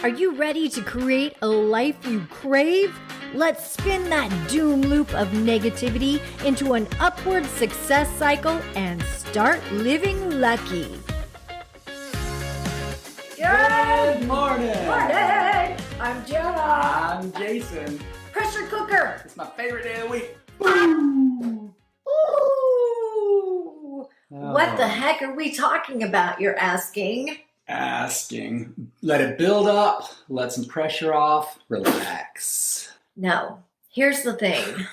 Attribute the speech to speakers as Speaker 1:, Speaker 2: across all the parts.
Speaker 1: Are you ready to create a life you crave? Let's spin that doom loop of negativity into an upward success cycle and start living lucky.
Speaker 2: Good morning!
Speaker 1: Morning! I'm Jenna.
Speaker 2: I'm Jason.
Speaker 1: Pressure cooker.
Speaker 2: It's my favorite day of the week.
Speaker 1: Ooh. What the heck are we talking about, you're asking?
Speaker 2: Let it build up, let some pressure off, relax.
Speaker 1: No. Here's the thing.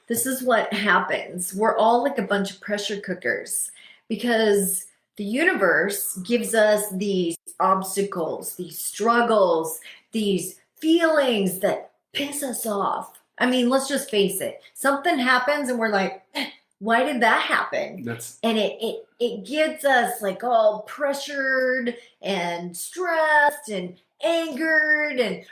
Speaker 1: This is what happens. We're all like a bunch of pressure cookers because the universe gives us these obstacles, these struggles, these feelings that piss us off. I mean, let's just face it. Something happens and we're like, why did that happen? And it gets us like all pressured and stressed and angered, and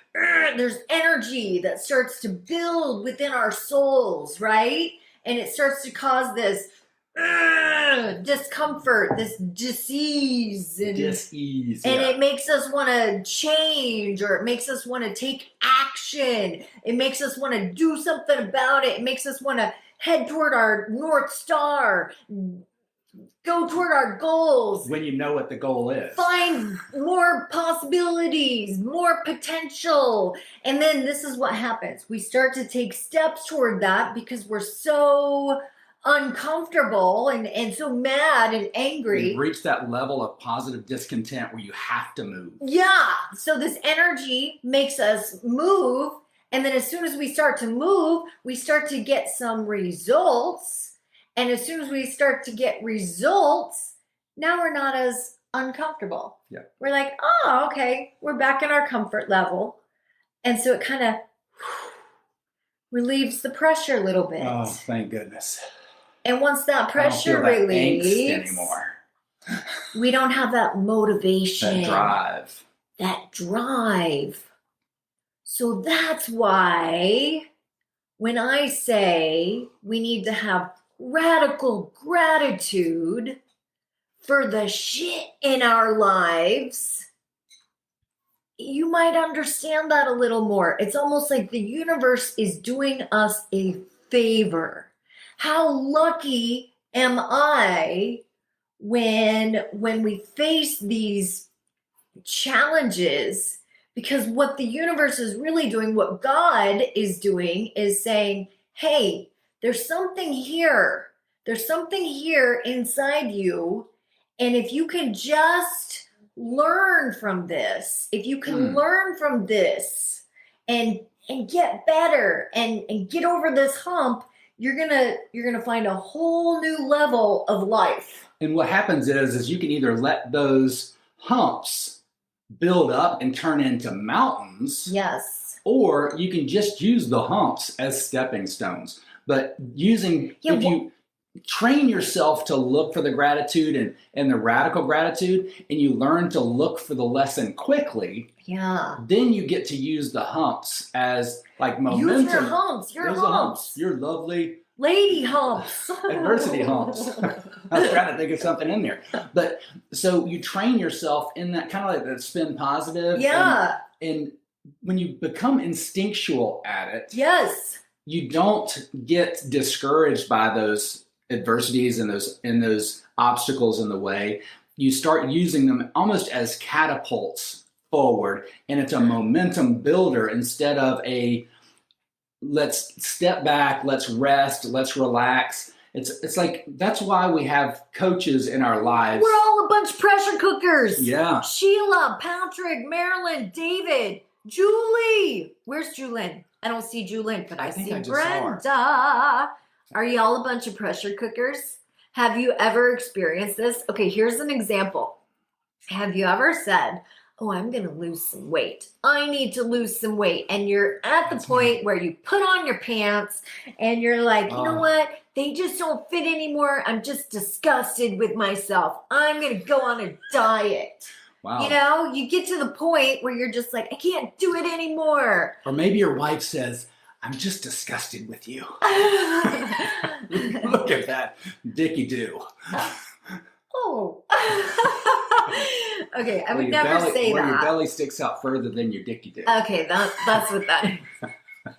Speaker 1: there's energy that starts to build within our souls, right? And it starts to cause this discomfort, this disease, and it makes us want to change, or it makes us want to take action. It makes us want to do something about it. It makes us want to head toward our North Star, go toward our goals.
Speaker 2: When you know what the goal is.
Speaker 1: Find more possibilities, more potential. And then this is what happens. We start to take steps toward that because we're so uncomfortable and so mad and angry.
Speaker 2: You've reached that level of positive discontent where you have to move.
Speaker 1: Yeah. So this energy makes us move. And then as soon as we start to move, we start to get some results. And as soon as we start to get results, now we're not as uncomfortable.
Speaker 2: Yeah.
Speaker 1: We're like, oh, okay, we're back in our comfort level. And so it kind of relieves the pressure a little bit.
Speaker 2: Oh, thank goodness.
Speaker 1: And once that pressure relieves,
Speaker 2: anymore.
Speaker 1: We don't have that motivation.
Speaker 2: That
Speaker 1: drive. So that's why when I say we need to have radical gratitude for the shit in our lives, you might understand that a little more. It's almost like the universe is doing us a favor. How lucky am I when we face these challenges? Because what the universe is really doing, what God is doing, is saying, hey, there's something here. There's something here inside you. And if you can just learn from this, if you can learn from this and get better and get over this hump, you're gonna find a whole new level of life.
Speaker 2: And what happens is you can either let those humps build up and turn into mountains.
Speaker 1: Yes.
Speaker 2: Or you can just use the humps as stepping stones. But if you train yourself to look for the gratitude and the radical gratitude, and you learn to look for the lesson quickly, then you get to use the humps as like momentum.
Speaker 1: Use your humps.
Speaker 2: Your lovely
Speaker 1: lady humps.
Speaker 2: Adversity humps. I was trying to think of something in there. But so you train yourself in that kind of like that spin positive.
Speaker 1: Yeah.
Speaker 2: And when you become instinctual at it,
Speaker 1: yes,
Speaker 2: you don't get discouraged by those adversities and those obstacles in the way. You start using them almost as catapults forward, and it's a momentum builder instead of a let's step back, let's rest, let's relax. It's like, that's why we have coaches in our lives.
Speaker 1: We're all a bunch of pressure cookers.
Speaker 2: Yeah.
Speaker 1: Sheila, Patrick, Marilyn, David, Julie. Where's Julyn? I don't see Julyn, but I see Brenda. Are y'all a bunch of pressure cookers? Have you ever experienced this? Okay, here's an example. Have you ever said, oh, I'm going to lose some weight. I need to lose some weight. And you're at the point where you put on your pants and you're like, you know what? They just don't fit anymore. I'm just disgusted with myself. I'm going to go on a diet.
Speaker 2: Wow.
Speaker 1: You know, you get to the point where you're just like, I can't do it anymore.
Speaker 2: Or maybe your wife says, I'm just disgusted with you. Look at that dicky-do.
Speaker 1: Oh. Okay, I
Speaker 2: Where
Speaker 1: would
Speaker 2: your
Speaker 1: never
Speaker 2: belly,
Speaker 1: say
Speaker 2: where your
Speaker 1: that.
Speaker 2: belly sticks out further than your dicky do.
Speaker 1: Okay, that's what that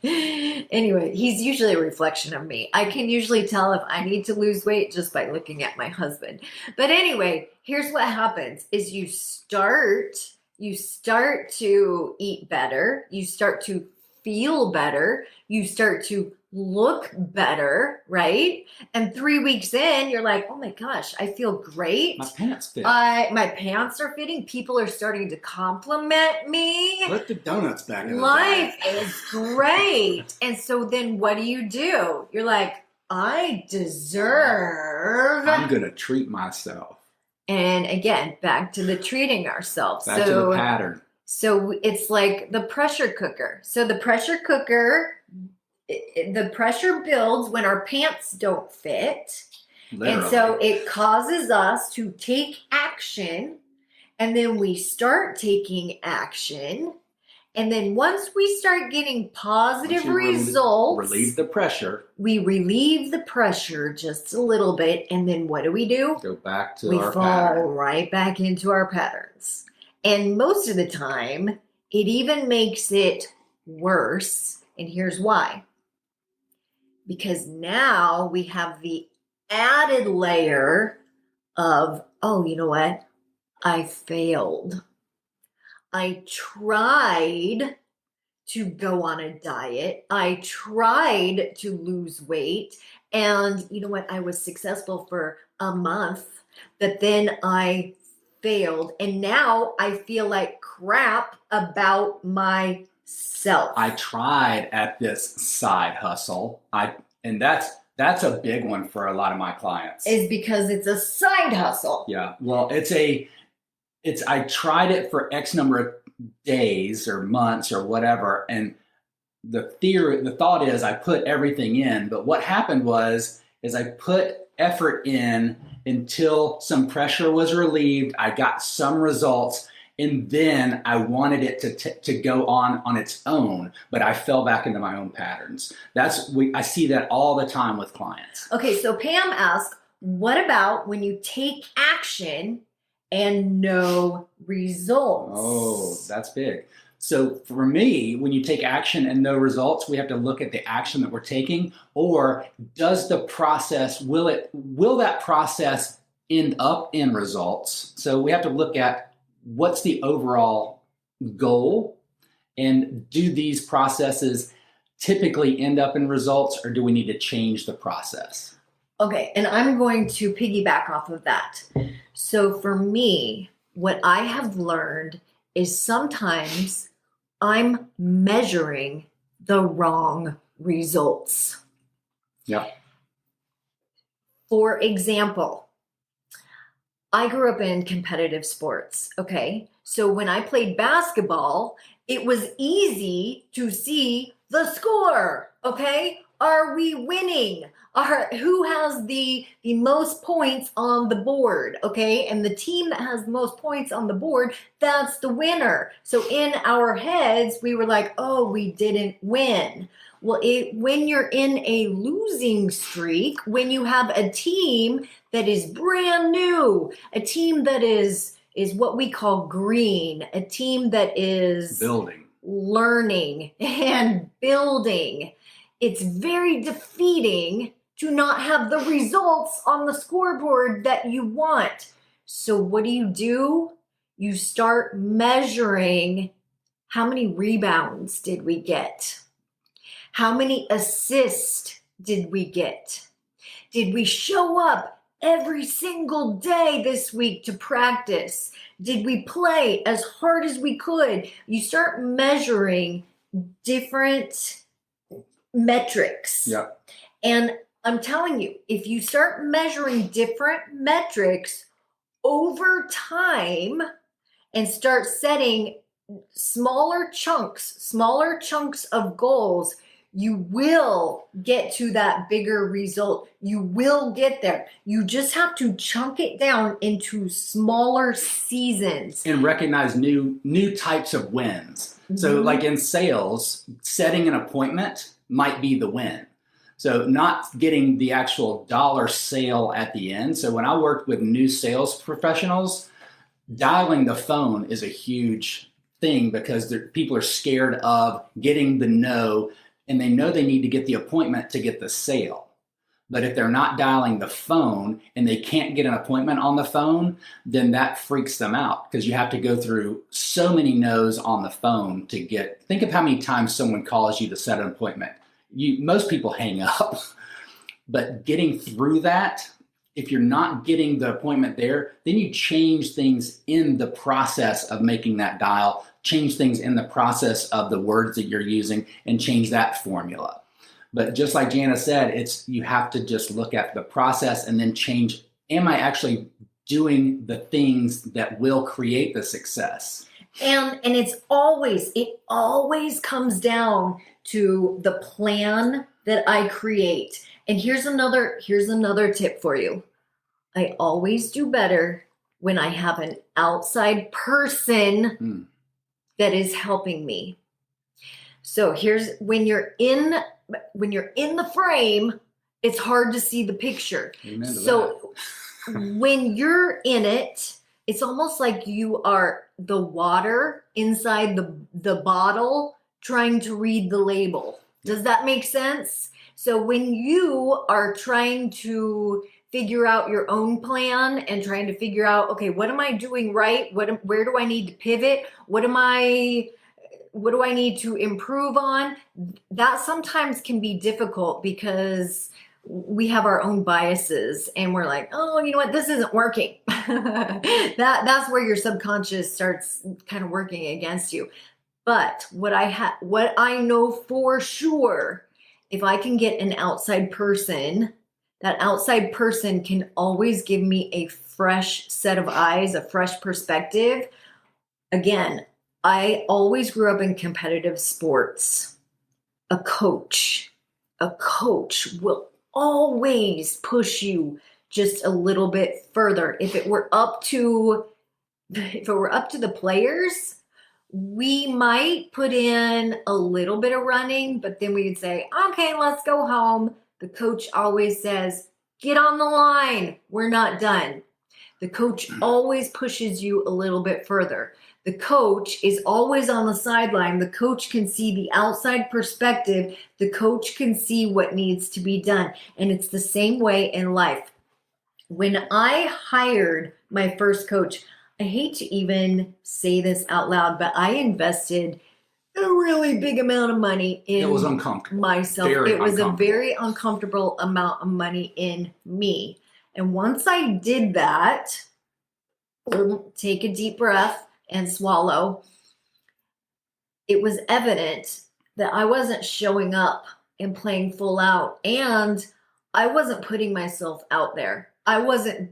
Speaker 1: is. Anyway, he's usually a reflection of me. I can usually tell if I need to lose weight just by looking at my husband. But anyway, here's what happens is you start to eat better, you start to feel better, you start to look better, right? And 3 weeks in, you're like, oh my gosh, I feel great.
Speaker 2: My pants fit.
Speaker 1: My pants are fitting. People are starting to compliment me.
Speaker 2: Put the donuts back in the
Speaker 1: Life
Speaker 2: bag.
Speaker 1: is great. And so then what do? You're like, I deserve.
Speaker 2: I'm going to treat myself.
Speaker 1: And again, back to the treating ourselves.
Speaker 2: Back to the pattern.
Speaker 1: So it's like the pressure cooker. So the pressure cooker, the pressure builds when our pants don't fit. Literally. And so it causes us to take action. And then we start taking action. And then once we start getting positive results,
Speaker 2: relieve the pressure.
Speaker 1: We relieve the pressure just a little bit. And then what do?
Speaker 2: Go back to
Speaker 1: our
Speaker 2: pattern.
Speaker 1: We fall right back into our patterns. And most of the time, it even makes it worse. And here's why. Because now we have the added layer of, oh, you know what? I failed. I tried to go on a diet. I tried to lose weight. And you know what? I was successful for a month, but then I failed. And now I feel like crap about myself.
Speaker 2: I tried at this side hustle. And that's a big one for a lot of my clients.
Speaker 1: Is because it's a side hustle.
Speaker 2: Yeah. Well, I tried it for X number of days or months or whatever. And the thought is I put everything in, but what happened is I put effort in until some pressure was relieved. I got some results, and then I wanted it to go on its own, but I fell back into my own patterns. I see that all the time with clients.
Speaker 1: Okay, so Pam asked, what about when you take action and no results?
Speaker 2: Oh, that's big. So for me, when you take action and no results, we have to look at the action that we're taking, or does the process, will that process end up in results? So we have to look at what's the overall goal, and do these processes typically end up in results, or do we need to change the process?
Speaker 1: Okay, and I'm going to piggyback off of that. So for me, what I have learned is sometimes I'm measuring the wrong results.
Speaker 2: Yeah.
Speaker 1: For example, I grew up in competitive sports, okay? So when I played basketball, it was easy to see the score, okay? Are we winning? Who has the most points on the board, okay? And the team that has the most points on the board, that's the winner. So in our heads, we were like, oh, we didn't win. Well, when you're in a losing streak, when you have a team that is brand new, a team that is what we call green, a team that is
Speaker 2: building,
Speaker 1: learning and building, it's very defeating to not have the results on the scoreboard that you want. So what do? You start measuring how many rebounds did we get? How many assists did we get? Did we show up every single day this week to practice? Did we play as hard as we could? You start measuring different metrics.
Speaker 2: Yeah.
Speaker 1: And I'm telling you, if you start measuring different metrics over time and start setting smaller chunks of goals, you will get to that bigger result. You will get there. You just have to chunk it down into smaller seasons.
Speaker 2: And recognize new types of wins. Mm-hmm. So like in sales, setting an appointment might be the win. So not getting the actual dollar sale at the end. So when I worked with new sales professionals, dialing the phone is a huge thing because people are scared of getting the no, and they know they need to get the appointment to get the sale. But if they're not dialing the phone and they can't get an appointment on the phone, then that freaks them out because you have to go through so many no's on the phone to get. Think of how many times someone calls you to set an appointment. Most people hang up, but getting through that, if you're not getting the appointment there, then you change things in the process of making that dial, change things in the process of the words that you're using, and change that formula. But just like Jana said, you have to just look at the process and then change, am I actually doing the things that will create the success?
Speaker 1: And it always comes down to the plan that I create. And here's another tip for you. I always do better when I have an outside person that is helping me. So here's when you're in the frame, it's hard to see the picture. So when you're in it, it's almost like you are the water inside the bottle trying to read the label. Does that make sense? So when you are trying to figure out your own plan and trying to figure out, okay, what am I doing right? Where do I need to pivot? What do I need to improve on? That sometimes can be difficult because we have our own biases and we're like, oh, you know what? This isn't working. That's where your subconscious starts kind of working against you. But what I know for sure, if I can get an outside person, that outside person can always give me a fresh set of eyes, a fresh perspective. Again, I always grew up in competitive sports. A coach will always push you just a little bit further. If it were up to the players, we might put in a little bit of running, but then we would say, okay, let's go home. The coach always says, get on the line. We're not done. The coach always pushes you a little bit further. The coach is always on the sideline. The coach can see the outside perspective. The coach can see what needs to be done. And it's the same way in life. When I hired my first coach, I hate to even say this out loud, but I invested a really big amount of money in
Speaker 2: it was uncomfortable.
Speaker 1: myself. It was a very uncomfortable amount of money in me. And once I did that, take a deep breath and swallow, it was evident that I wasn't showing up and playing full out, and I wasn't putting myself out there. I wasn't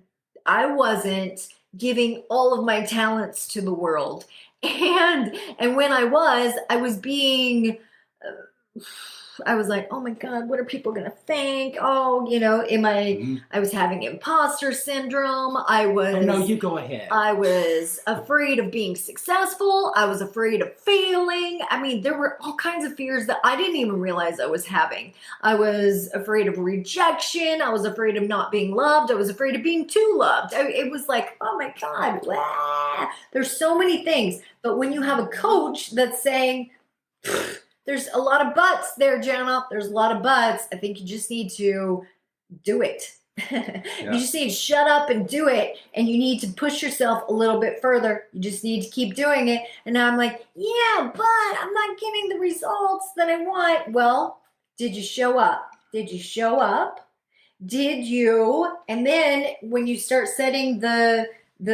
Speaker 1: giving all of my talents to the world. And when I was being I was like, oh my God, what are people going to think? Oh, I was having imposter syndrome.
Speaker 2: No, you go ahead.
Speaker 1: I was afraid of being successful. I was afraid of failing. I mean, there were all kinds of fears that I didn't even realize I was having. I was afraid of rejection. I was afraid of not being loved. I was afraid of being too loved. It was like, oh my God, blah. There's so many things. But when you have a coach that's saying, there's a lot of buts there, Jana. There's a lot of buts. I think you just need to do it. Yeah. You just need to shut up and do it. And you need to push yourself a little bit further. You just need to keep doing it. And now I'm like, yeah, but I'm not getting the results that I want. Well, did you show up? Did you show up? Did you? And then when you start setting the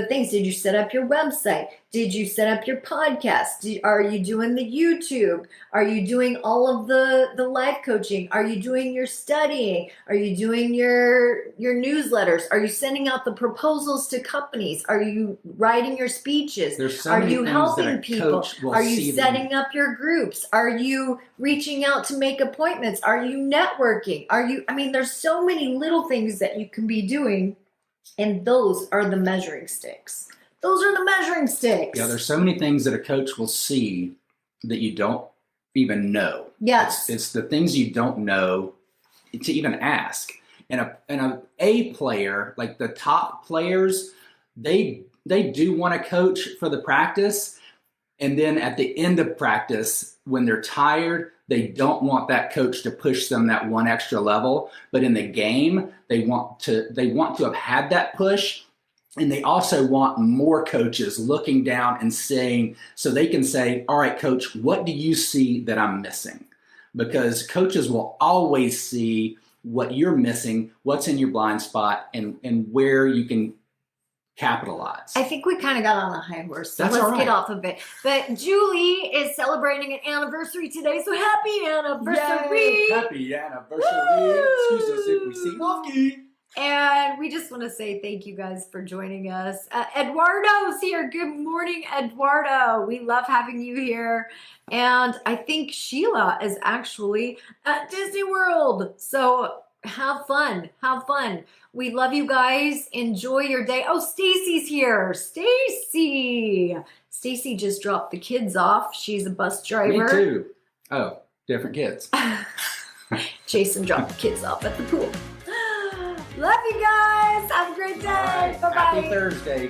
Speaker 1: things, did you set up your website? Did you set up your podcast? Are you doing the YouTube? Are you doing all of the life coaching? Are you doing your studying? Are you doing your newsletters? Are you sending out the proposals to companies? Are you writing your speeches?
Speaker 2: Are you helping people?
Speaker 1: Are you setting up your groups? Are you reaching out to make appointments? Are you networking? There's so many little things that you can be doing. And those are the measuring sticks. Those are the measuring sticks.
Speaker 2: Yeah, there's so many things that a coach will see that you don't even know.
Speaker 1: Yes.
Speaker 2: It's the things you don't know to even ask. And a player, like the top players, they do want to coach for the practice. And then at the end of practice, when they're tired, they don't want that coach to push them that one extra level. But in the game, they want to have had that push. And they also want more coaches looking down and saying, so they can say, all right, coach, what do you see that I'm missing? Because coaches will always see what you're missing, what's in your blind spot, and where you can capitalize.
Speaker 1: I think we kind of got on a high horse, so
Speaker 2: That's
Speaker 1: let's
Speaker 2: all right.
Speaker 1: get off of it. But Julie is celebrating an anniversary today, so happy anniversary!
Speaker 2: Yay! Happy anniversary!
Speaker 1: Woo!
Speaker 2: Excuse us if we sing off key.
Speaker 1: And we just want to say thank you guys for joining us. Eduardo's here. Good morning, Eduardo. We love having you here. And I think Sheila is actually at Disney World. So have fun. Have fun. We love you guys. Enjoy your day. Oh, Stacy's here. Stacy just dropped the kids off. She's a bus driver.
Speaker 2: Me too. Oh, different kids.
Speaker 1: Jason dropped the kids off at the pool. Love you guys. Have a great day.
Speaker 2: Right.
Speaker 1: Bye-bye.
Speaker 2: Happy Thursday.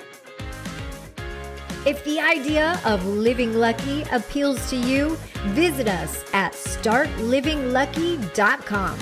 Speaker 1: If the idea of living lucky appeals to you, visit us at startlivinglucky.com.